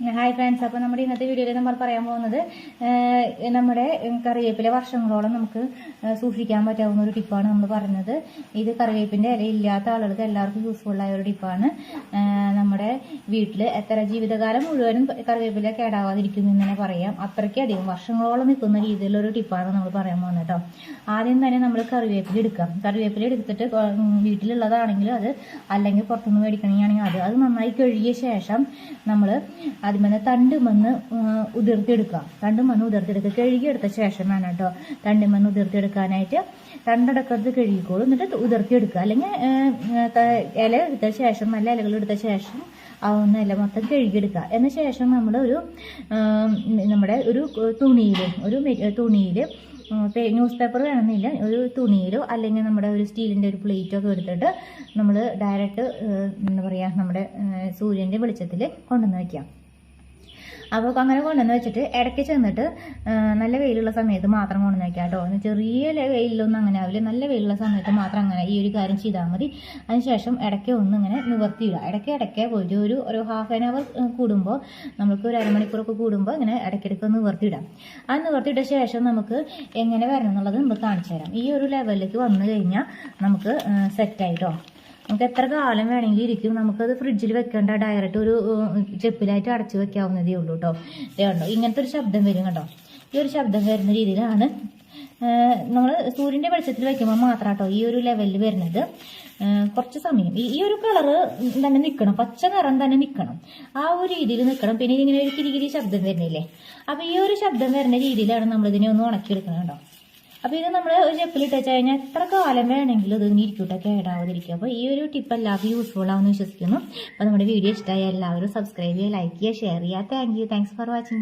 Hi friends, അപ്പോൾ നമ്മുടെ ഇന്നത്തെ വീഡിയോയിൽ നമ്മൾ പറയാൻ പോകുന്നത് നമ്മുടെ കറിവേപ്പില വർഷങ്ങളോളം നമുക്ക് സൂക്ഷിക്കാൻ പറ്റാവുന്ന ഒരു ടിപ്പാണ് നമ്മൾ പറഞ്ഞത്. ഇത് കറിവേപ്പിൻ്റെ ഇല ഇല്ലാത്ത ആളുകൾക്ക് എല്ലാവർക്കും യൂസ്ഫുള്ളായ ഒരു ടിപ്പാണ്. നമ്മുടെ വീട്ടിൽ എത്ര ജീവിതകാലം മുഴുവനും കറിവേപ്പില കേടാവാതിരിക്കും എന്ന് തന്നെ പറയാം. അത്രയ്ക്കധികം വർഷങ്ങളോളം നിൽക്കുന്ന രീതിയിലൊരു ടിപ്പാണ് നമ്മൾ പറയാൻ പോകുന്നത് കേട്ടോ. ആദ്യം തന്നെ നമ്മൾ കറിവേപ്പില എടുക്കാം. കറിവേപ്പില എടുത്തിട്ട് വീട്ടിലുള്ളതാണെങ്കിൽ അത്, അല്ലെങ്കിൽ പുറത്തുനിന്ന് മേടിക്കണമെങ്കിൽ അത് നന്നായി കഴുകിയ ശേഷം നമ്മൾ അതിൽ തണ്ടുമണ്ണ് ഉതിർത്തിയെടുക്കാം. കഴുകിയെടുത്ത ശേഷം വേണം കേട്ടോ തണ്ടുമണ്ണ് ഉതിർത്തിയെടുക്കാനായിട്ട്. തണ്ടടക്കത്ത് കഴുകിക്കോളും, എന്നിട്ട് ഉതിർത്തിയെടുക്കുക. അല്ലെങ്കിൽ ഇല എടുത്ത ശേഷം, നല്ല ഇലകൾ എടുത്ത ശേഷം ആവുന്ന ഇല മൊത്തം കഴുകിയെടുക്കുക. എന്ന ശേഷം നമ്മൾ നമ്മുടെ ഒരു തുണിയിൽ ന്യൂസ് പേപ്പർ വേണമെന്നില്ല, ഒരു തുണിയിലോ അല്ലെങ്കിൽ നമ്മുടെ ഒരു സ്റ്റീലിൻ്റെ ഒരു പ്ലേറ്റോ ഒക്കെ എടുത്തിട്ട് നമ്മൾ ഡയറക്റ്റ് എന്താ പറയുക, നമ്മുടെ സൂര്യൻ്റെ വെളിച്ചത്തിൽ കൊണ്ടുവന്ന് വയ്ക്കാം. അപ്പോൾ അങ്ങനെ കൊണ്ടുവന്ന് വെച്ചിട്ട് ഇടയ്ക്ക് ചെന്നിട്ട് നല്ല വെയിലുള്ള സമയത്ത് മാത്രം കൊണ്ടുവന്ന് വയ്ക്കാം കേട്ടോ. ചെറിയ വെയിലൊന്നും അങ്ങനെ ആവില്ല, നല്ല വെയിലുള്ള സമയത്ത് മാത്രം അങ്ങനെ ഈ ഒരു കാര്യം ചെയ്താൽ മതി. അതിനുശേഷം ഇടയ്ക്ക് ഒന്ന് ഇങ്ങനെ നിവർത്തിയിടുക. ഇടയ്ക്ക് പോയിട്ട് ഒരു ഹാഫ് ആൻ അവർ കൂടുമ്പോൾ, നമുക്ക് ഒരു അരമണിക്കൂറൊക്കെ കൂടുമ്പോൾ ഇങ്ങനെ ഇടയ്ക്കിടയ്ക്ക് നിവർത്തിയിടാം. ആ നിവർത്തിയിട്ട ശേഷം നമുക്ക് എങ്ങനെ വരണം എന്നുള്ളത് നമ്മൾ കാണിച്ചു തരാം. ഈ ഒരു ലെവലിലേക്ക് വന്നു കഴിഞ്ഞാൽ നമുക്ക് സെറ്റായിട്ടോ. നമുക്ക് എത്ര കാലം വേണമെങ്കിലും ഇരിക്കും. നമുക്കത് ഫ്രിഡ്ജിൽ വെക്കേണ്ട, ഡയറക്റ്റ് ഒരു ചെപ്പിലായിട്ട് അടച്ചു വെക്കാവുന്നതേ ഉള്ളൂ കേട്ടോ. ഇതുണ്ടോ, ഇങ്ങനത്തെ ഒരു ശബ്ദം വരും കേട്ടോ. ഈ ഒരു ശബ്ദം വരുന്ന രീതിയിലാണ് നമ്മൾ സൂര്യൻ്റെ വെളിച്ചത്തിൽ വയ്ക്കുമ്പോൾ മാത്രം കേട്ടോ ഈ ഒരു ലെവലിൽ വരുന്നത്. കുറച്ച് സമയം ഈ ഒരു കളറ് തന്നെ നിൽക്കണം, പച്ച നിറം തന്നെ നിൽക്കണം, ആ ഒരു രീതിയിൽ നിൽക്കണം. പിന്നെ ഇങ്ങനെ ഒരു കിരികിരി ശബ്ദം വരുന്നില്ലേ, അപ്പോൾ ഈ ഒരു ശബ്ദം വരുന്ന രീതിയിലാണ് നമ്മളിതിനെ ഒന്ന് ഉണക്കിയെടുക്കണം കേട്ടോ. അപ്പോൾ ഇത് നമ്മൾ ഒരു ചെപ്പിലിട്ട് വെച്ച് കഴിഞ്ഞാൽ എത്ര കാലം വേണമെങ്കിലും ഇത് ഇരിക്കൂട്ടെ, കേടാവാതിരിക്കും. അപ്പോൾ ഈ ഒരു ടിപ്പ് എല്ലാവർക്കും യൂസ്ഫുൾ ആവുമെന്ന് വിശ്വസിക്കുന്നു. അപ്പോൾ നമ്മുടെ വീഡിയോ ഇഷ്ടമായ എല്ലാവരും സബ്സ്ക്രൈബ് ചെയ്യുക, ലൈക്ക് ചെയ്യുക, ഷെയർ ചെയ്യുക. Thanks for watching.